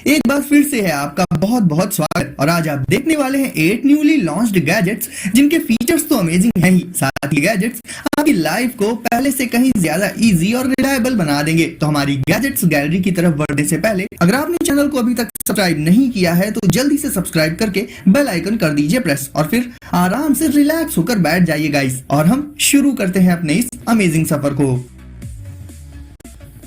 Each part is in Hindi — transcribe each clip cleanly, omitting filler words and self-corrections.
एक बार फिर से है आपका बहुत बहुत स्वागत। और आज आप देखने वाले हैं 8 न्यूली लॉन्च्ड गैजेट्स जिनके फीचर्स तो अमेजिंग हैं ही, साथ ही गैजेट्स आपकी लाइफ को पहले से कहीं ज्यादा इजी और रिलायबल बना देंगे। तो हमारी गैजेट्स गैलरी की तरफ बढ़ने से पहले अगर आपने चैनल को अभी तक सब्सक्राइब नहीं किया है तो जल्दी से सब्सक्राइब करके बेल आइकन कर दीजिए प्रेस, और फिर आराम से रिलैक्स होकर बैठ जाइए गाइस, और हम शुरू करते हैं अपने इस अमेजिंग सफर को।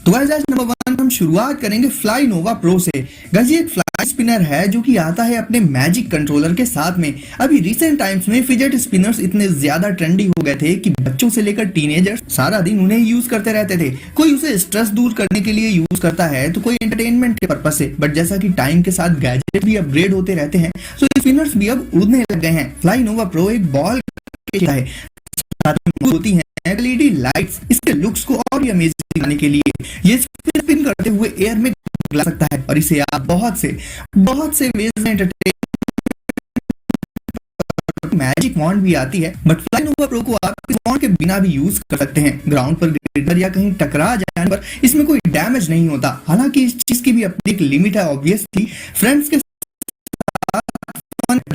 तो गाइस नंबर 1 हम शुरुआत करेंगे फ्लाई नोवा प्रो से। गाइस ये एक फ्लाई स्पिनर है जो कि आता है अपने मैजिक कंट्रोलर के साथ में। अभी रिसेंट टाइम्स में फिजेट स्पिनर्स इतने ज्यादा ट्रेंडी हो गए थे कि बच्चों से लेकर टीनेजर्स सारा दिन उन्हें यूज करते रहते थे। कोई उसे स्ट्रेस दूर करने के लिए यूज करता है तो कोई एंटरटेनमेंट के पर्पस से, बट जैसा कि टाइम के साथ गैजेट भी अपग्रेड होते रहते हैं तो स्पिनर्स भी अब उड़ने लग गए हैं। फ्लाई नोवा प्रो एक बॉल है, होती है एलईडी लाइट्स इसके लुक्स को और भी अमेजिंग बनाने के लिए। ये स्पिन करते हुए एयर में ला सकता है और इसे आप बहुत से वेज में एंटरटेन। मैजिक वॉन्ड भी आती है, बट फ्लाई नोवा प्रो को आप इस वॉन्ड के बिना भी यूज कर सकते हैं। ग्राउंड पर गिरकर या कहीं टकरा जाने पर इसमें कोई डैमेज नहीं होता। हालांकि इस चीज की भी अपनी एक लिमिट है ऑब्वियसली। फ्रेंड्स के साथ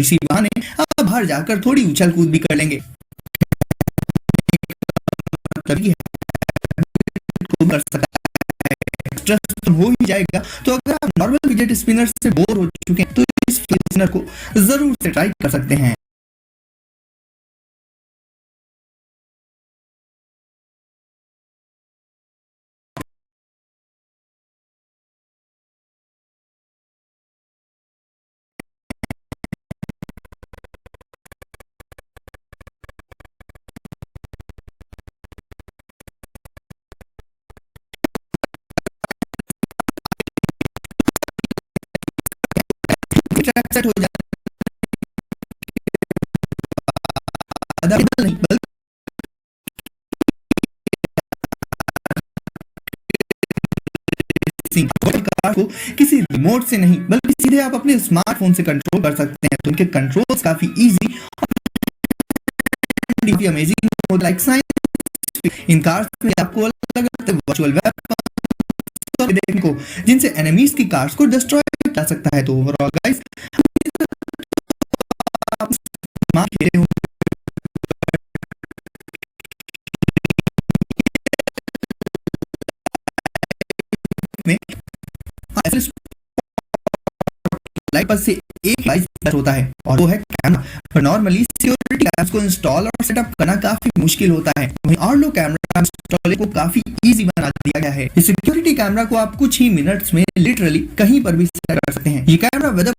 इसी बहाने आप बाहर जाकर थोड़ी उछल कूद भी कर लेंगे, तभी कर सकता है, स्ट्रेस तो हो ही जाएगा। तो अगर आप नॉर्मल फिजेट स्पिनर से बोर हो चुके हैं तो इस स्पिनर को जरूर से ट्राई कर सकते हैं। सेट हो जाता नहीं, कार को किसी रिमोट से नहीं बल्कि सीधे आप अपने स्मार्टफोन से कंट्रोल कर सकते हैं। तो उनके कंट्रोल्स काफी इजी और अमेजिंग हो लाइक साइंस। इन कार्स में आपको अलग-अलग वर्चुअल वेपन देखने को जिनसे एनिमीज की कार्स को डिस्ट्रॉय किया जा सकता है। तो ओवरऑल गाइस आप स्मार्ट खेले हो में लाइफ से एक लाइफ होता है और वो है कैमरा। पर नॉर्मली सिक्योरिटी कैमरास को इंस्टॉल और सेटअप करना काफी मुश्किल होता है, वहीं आर्लो कैमरा इंस्टॉल को काफी इजी बना दिया गया है। इस सिक्योरिटी कैमरा को आप कुछ ही मिनट्स में लिटरली कहीं पर भी सेट कर सकते हैं। ये कैमरा वेदर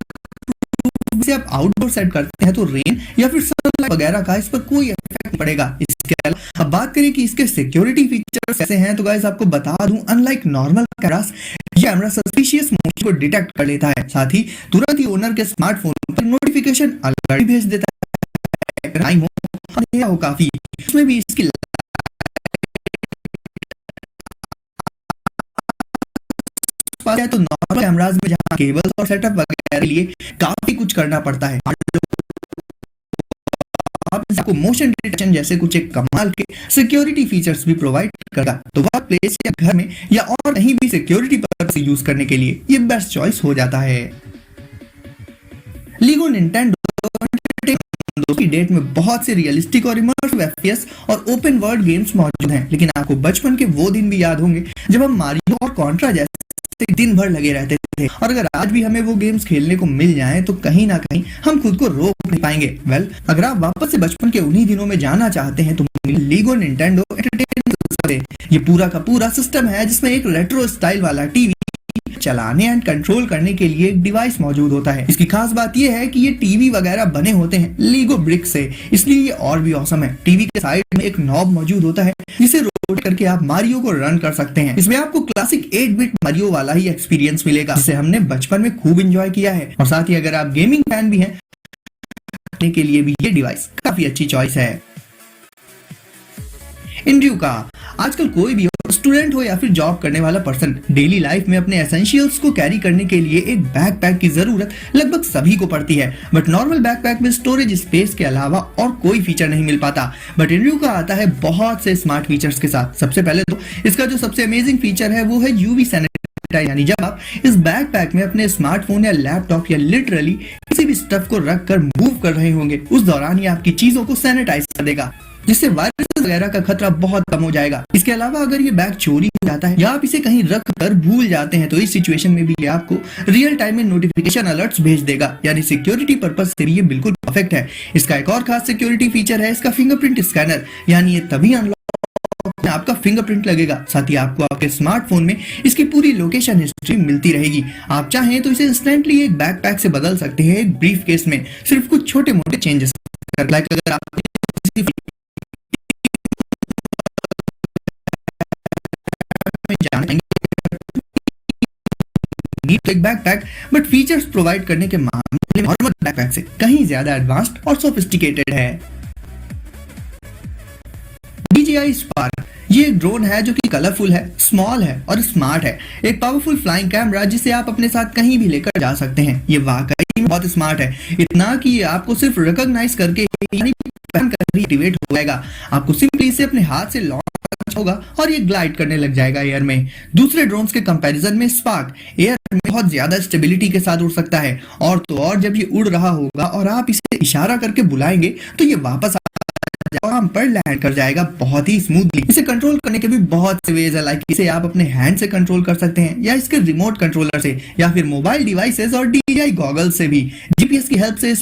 से आप आउटडोर सेट करते हैं तो रेन या फिर सनलाइट वगैरह का इस पर कोई इफेक्ट नहीं पड़ेगा। इसके अलावा अब बात करें कि इसके सिक्योरिटी फीचर्स कैसे हैं, तो गाइस आपको बता दूं अनलाइक नॉर्मल कैमरास ये कैमरा सस्पिशियस मोशन को डिटेक्ट कर लेता है, साथ ही तुरंत ही ओनर के स्मार्टफोन पर नोटिफिकेशन अलर्ट भेज देता है। क्राइम हो काफी इसमें भी इसकी तो नॉर्मल कैमरास में जहां केबल्स और सेटअप वगैरह के लिए काफी कुछ करना पड़ता है, आपको मोशन डिटेक्शन जैसे कुछ एक कमाल के सिक्योरिटी फीचर्स भी प्रोवाइड करेगा। तो वर्क प्लेस या घर में या और कहीं भी सिक्योरिटी पर्पस से यूज करने के लिए ये बेस्ट चॉइस हो जाता है। लीगो निंटेंडो की डेट में बहुत से रियलिस्टिक और इमर्सिव एफपीएस और ओपन वर्ल्ड गेम्स मौजूद हैं, लेकिन आपको बचपन के वो दिन भी याद होंगे जब हम मारियो और कॉन्ट्रा जैसे दिन भर लगे रहते थे। और अगर आज भी हमें वो गेम्स खेलने को मिल जाएं तो कहीं ना कहीं हम खुद को रोक नहीं पाएंगे। वेल अगर आप वापस से बचपन के उन्हीं दिनों में जाना चाहते हैं तो लीगो निंटेंडो एंटरटेनमेंट ये पूरा का पूरा सिस्टम है जिसमें एक रेट्रो स्टाइल वाला टीवी चलाने एंड कंट्रोल करने के लिए एक डिवाइस मौजूद होता है। इसकी खास बात यह है कि ये टीवी वगैरह बने होते हैं लीगो ब्रिक से, इसलिए ये और भी औसम है। टीवी के साइड में एक नॉब मौजूद होता है जिसे रोटेट करके आप मारियो को रन कर सकते हैं। इसमें आपको क्लासिक 8-बिट मारियो वाला ही एक्सपीरियंस मिलेगा जिसे हमने बचपन में खूब एंजॉय किया है। और साथ ही अगर आप गेमिंग फैन भी हैं के लिए भी ये डिवाइस काफी अच्छी चॉइस है। इंड्रू का आजकल कोई भी हो, स्टूडेंट हो या फिर जॉब करने वाला पर्सन, डेली लाइफ में अपने एसेंशियल्स को कैरी करने के लिए एक बैकपैक की जरूरत लगभग सभी को पड़ती है। बट नॉर्मल बैकपैक में स्टोरेज स्पेस के अलावा और कोई फीचर नहीं मिल पाता। बट इंड्रू का आता है बहुत से स्मार्ट फीचर्स के साथ। सबसे पहले तो इसका जो सबसे अमेजिंग फीचर है वो है यूवी सैनिटाइजर सकता है। यानी जब आप इस बैकपैक में अपने स्मार्टफोन या लैपटॉप या लिटरली किसी भी स्टफ को रख कर मूव कर रहे होंगे, उस दौरान ये आपकी चीजों को सैनिटाइज कर देगा, जिससे वायरस वगैरह का खतरा बहुत कम हो जाएगा। इसके अलावा अगर ये बैग चोरी हो जाता है या आप इसे कहीं रख कर भूल जाते हैं, तो इस सिचुएशन में भी ये आपको रियल टाइम में नोटिफिकेशन अलर्ट्स भेज देगा। यानी सिक्योरिटी पर्पस से भी ये बिल्कुल परफेक्ट है। इसका एक और खास सिक्योरिटी फीचर है इसका फिंगरप्रिंट स्कैनर। यानी ये तभी अनलॉक आपका फिंगरप्रिंट लगेगा, साथ ही आपको आपके स्मार्टफोन में इसकी पूरी लोकेशन हिस्ट्री मिलती रहेगी। आप चाहें तो इसे इंस्टेंटली एक बैकपैक से बदल सकते हैं एक ब्रीफ केस में, सिर्फ कुछ छोटे मोटे चेंजेस कर। लाइक अगर आप तो एक बैकपैक बट फीचर्स प्रोवाइड करने के मामले में नॉर्मल बैकपैक से कहीं ज्यादा एडवांस्ड और सोफिस्टिकेटेड है। DJI Spark ये एक ड्रोन है जो कि कलरफुल है, स्मॉल है और स्मार्ट है। एक पावरफुल फ्लाइंग कैमरा जिसे आप अपने साथ कहीं भी लेकर जा सकते हैं। ये वाकई में बहुत स्मार्ट है, इतना कि ये आपको सिर्फ रिकॉग्नाइज करके यानी पहन कर एक्टिवेट हो जाएगा। आपको सिंपली इसे अपने हाथ से लॉन्च होगा और ये ग्लाइड करने लग जाएगा एयर में। दूसरे ड्रोन्स के कंपैरिजन में स्पार्क एयर में बहुत ज्यादा स्टेबिलिटी के साथ उड़ सकता है, और तो और जब ये उड़ रहा होगा और आप इसे इशारा करके बुलाएंगे तो ये वापस वहां पर लैंड कर जाएगा बहुत ही स्मूथली। इसे कंट्रोल करने के भी बहुत से वेज है, लाइक इसे आप अपने हैंड से कंट्रोल कर सकते हैं या इसके रिमोट कंट्रोलर से या फिर मोबाइल डिवाइसेस और DJI गॉगल से भी। जीपीएस की हेल्प से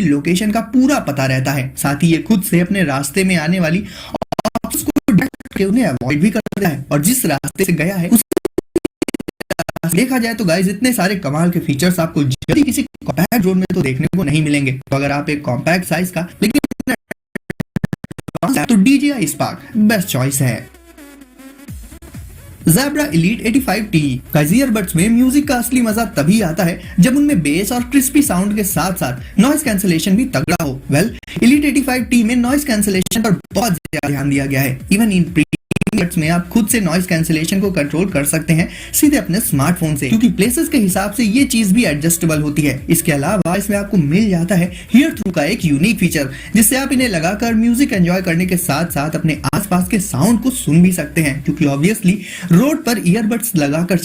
लोकेशन का पूरा पता रहता है, साथ ही ये खुद से अपने रास्ते में आने वाली ऑब्स्टैकल्स को डिटेक्ट करके उन्हें अवॉइड भी करता है, और जिस रास्ते से गया है देखा जाए तो गाइस इतने सारे कमाल के फीचर्स आपको जल्दी किसी कॉम्पैक्ट ड्रोन में तो देखने को नहीं मिलेंगे। तो अगर आप एक कॉम्पैक्ट साइज का लेकिन तो DJI Spark बेस्ट चॉइस है। Zabra Elite 85T guys earbuds में म्यूजिक का असली मजा तभी आता है जब उनमें बेस और क्रिस्पी साउंड के साथ साथ नॉइस कैंसलेशन भी तगड़ा हो। वेल Elite 85T में नॉइस कैंसलेशन पर बहुत ज्यादा ध्यान दिया गया है। इवन इन में आप खुद से नॉइस कैंसलेशन को कंट्रोल कर सकते हैं सीधे अपने स्मार्टफोन से, क्योंकि प्लेसेस के हिसाब से ये चीज भी एडजस्टेबल होती है। इसके अलावा इसमें आपको मिल जाता है हियर थ्रू का एक यूनिक फीचर, जिससे आप इन्हें लगाकर म्यूजिक एंजॉय करने के साथ साथ अपने आसपास के साउंड को सुन भी सकते हैं, क्योंकि ऑब्वियसली रोड पर ईयरबड्स लगाकर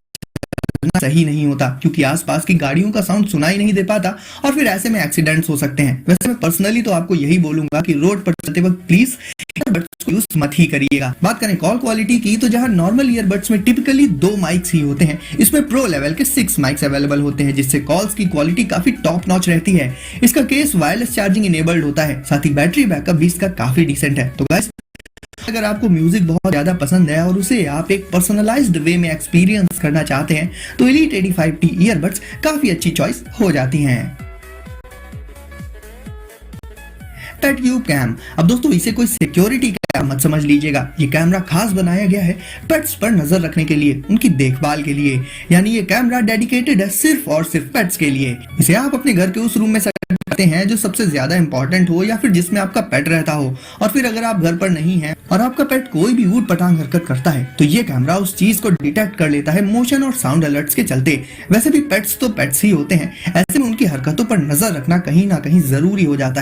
सही नहीं होता, क्योंकि आसपास की गाड़ियों का साउंड सुनाई नहीं दे पाता और फिर ऐसे में एक्सीडेंट्स हो सकते हैं। वैसे मैं पर्सनली तो आपको यही बोलूंगा कि रोड पर चलते वक्त प्लीज ईयरबड्स को यूज मत ही करिएगा। बात करें कॉल क्वालिटी की, तो जहां नॉर्मल ईयरबड्स में टिपिकली 2 माइक्स ही होते हैं, इसमें प्रो लेवल के 6 माइक्स अवेलेबल होते हैं, जिससे कॉल्स की क्वालिटी काफी टॉप नॉच रहती है। इसका केस वायरलेस चार्जिंग इनेबल्ड होता है, साथ ही बैटरी बैकअप भी इसका काफी डिसेंट है। तो गाइस अगर आपको म्यूजिक बहुत ज्यादा पसंद है और उसे आप एक पर्सनलाइज्ड वे में एक्सपीरियंस करना चाहते हैं, तो Elite 85T ईयरबड्स काफी अच्छी चॉइस हो जाती हैं। पेटव्यू कैम, अब दोस्तों इसे कोई सिक्योरिटी कैम मत समझ लीजिएगा। ये कैमरा खास बनाया गया है पेट्स पर नजर रखने के लिए, उनकी देखभाल के लिए। यानी ये कैमरा डेडिकेटेड है सिर्फ और सिर्फ पेट्स के लिए। इसे आप अपने घर के उस रूम में करते हैं जो सबसे ज्यादा इंपॉर्टेंट हो या फिर जिसमें आपका पेट रहता हो, और फिर अगर आप घर पर नहीं हैं और आपका पेट कोई भी ऊट पटांग हरकत करता है, तो ये कैमरा उस चीज को डिटेक्ट कर लेता है मोशन और साउंड अलर्ट्स के चलते। वैसे भी पेट्स तो पेट्स ही होते हैं, ऐसे में उनकी हरकतों पर नजर रखना कहीं ना कहीं जरूरी हो जाता है।